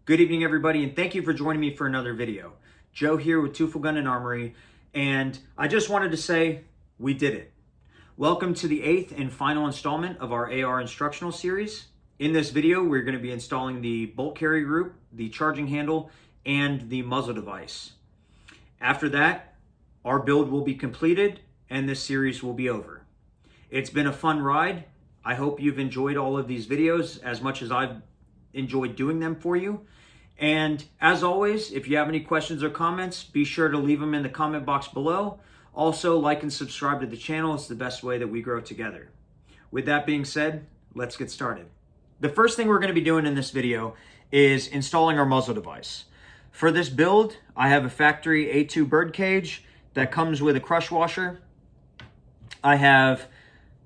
Good evening, everybody, and thank you for joining me for another video. Joe here with Tufel Gun and Armory, and I just wanted to say we did it. Welcome to the 8th and final installment of our AR instructional series. In this video, we're going to be installing the bolt carrier group, the charging handle, and the muzzle device. After that, our build will be completed and this series will be over. It's been a fun ride. I hope you've enjoyed all of these videos as much as I've enjoyed doing them for you. And as always, if you have any questions or comments, be sure to leave them in the comment box below. Also, like and subscribe to the channel. It's the best way that we grow together. With that being said, let's get started. The first thing we're going to be doing in this video is installing our muzzle device. For this build, I have a factory A2 bird cage that comes with a crush washer. I have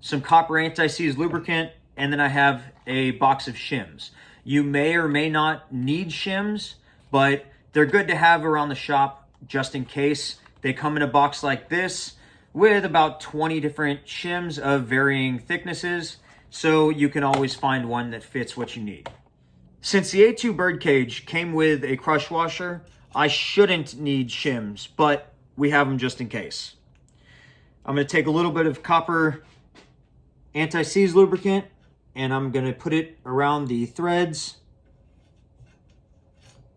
some copper anti-seize lubricant, and then I have a box of shims. You may or may not need shims, but they're good to have around the shop just in case. They come in a box like this with about 20 different shims of varying thicknesses, so you can always find one that fits what you need. Since the A2 bird cage came with a crush washer, I shouldn't need shims, but we have them just in case. I'm going to take a little bit of copper anti-seize lubricant, and I'm going to put it around the threads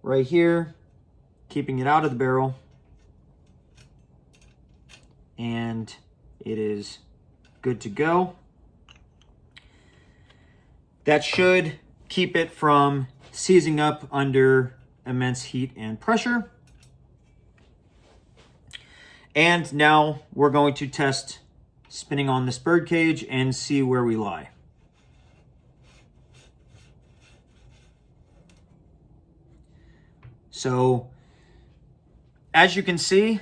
right here, keeping it out of the barrel. And it is good to go. That should keep it from seizing up under immense heat and pressure. And now we're going to test spinning on this bird cage and see where we lie. So, as you can see,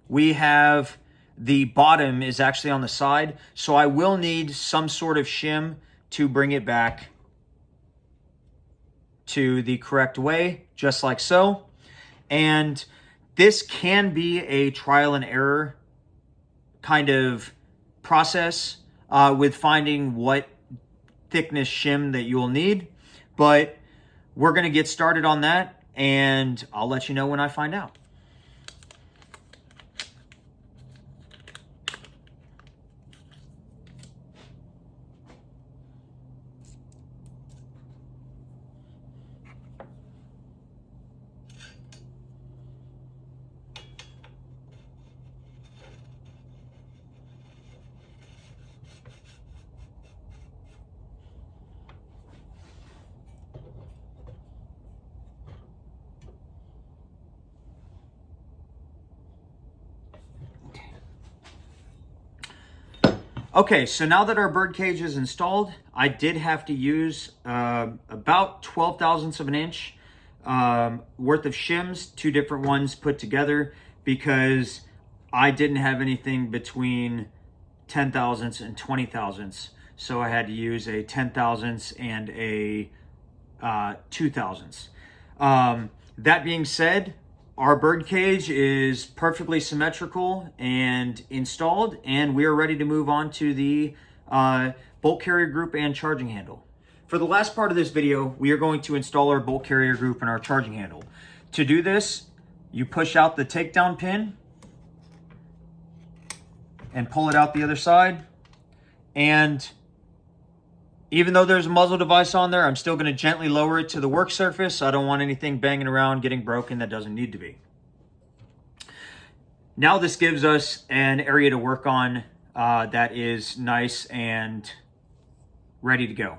we have the bottom is actually on the side, so I will need some sort of shim to bring it back to the correct way, just like so. And this can be a trial and error kind of process with finding what thickness shim that you will need, but we're going to get started on that, and I'll let you know when I find out. Okay, so now that our bird cage is installed, I did have to use about 12 thousandths of an inch worth of shims, two different ones put together, because I didn't have anything between 10 thousandths and 20 thousandths. So I had to use a 10 thousandths and a 2 thousandths. That being said, our bird cage is perfectly symmetrical and installed, and we are ready to move on to the bolt carrier group and charging handle. For the last part of this video, we are going to install our bolt carrier group and our charging handle. To do this, you push out the takedown pin and pull it out the other side. And even though there's a muzzle device on there, I'm still going to gently lower it to the work surface. I don't want anything banging around, getting broken that doesn't need to be. Now this gives us an area to work on that is nice and ready to go.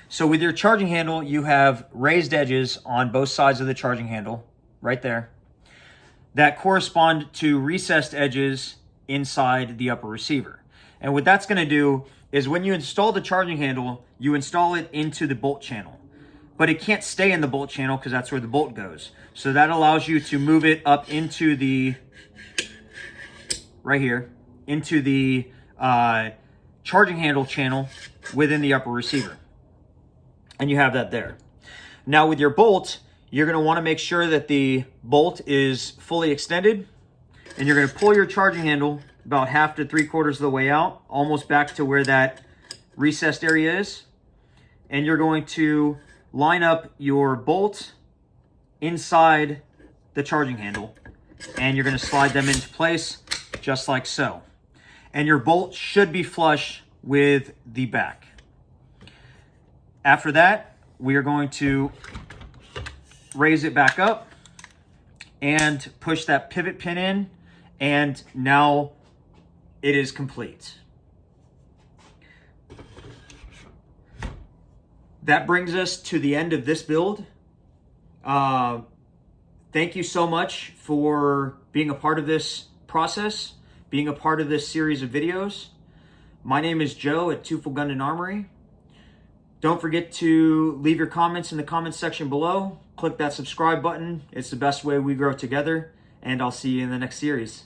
So with your charging handle, you have raised edges on both sides of the charging handle, right there, that correspond to recessed edges inside the upper receiver. And what that's going to do is when you install the charging handle, you install it into the bolt channel. But it can't stay in the bolt channel because that's where the bolt goes. So that allows you to move it up into the, right here, into the charging handle channel within the upper receiver. And you have that there. Now with your bolt, you're going to want to make sure that the bolt is fully extended, and you're going to pull your charging handle about 1/2 to 3/4 of the way out, almost back to where that recessed area is. And you're going to line up your bolt inside the charging handle, and you're going to slide them into place just like so. And your bolt should be flush with the back. After that, we are going to raise it back up and push that pivot pin in, and now it is complete. That brings us to the end of this build. Thank you so much for being a part of this process, being a part of this series of videos. My name is Joe at Tufel Gun and Armory. Don't forget to leave your comments in the comments section below. Click that subscribe button. It's the best way we grow together, and I'll see you in the next series.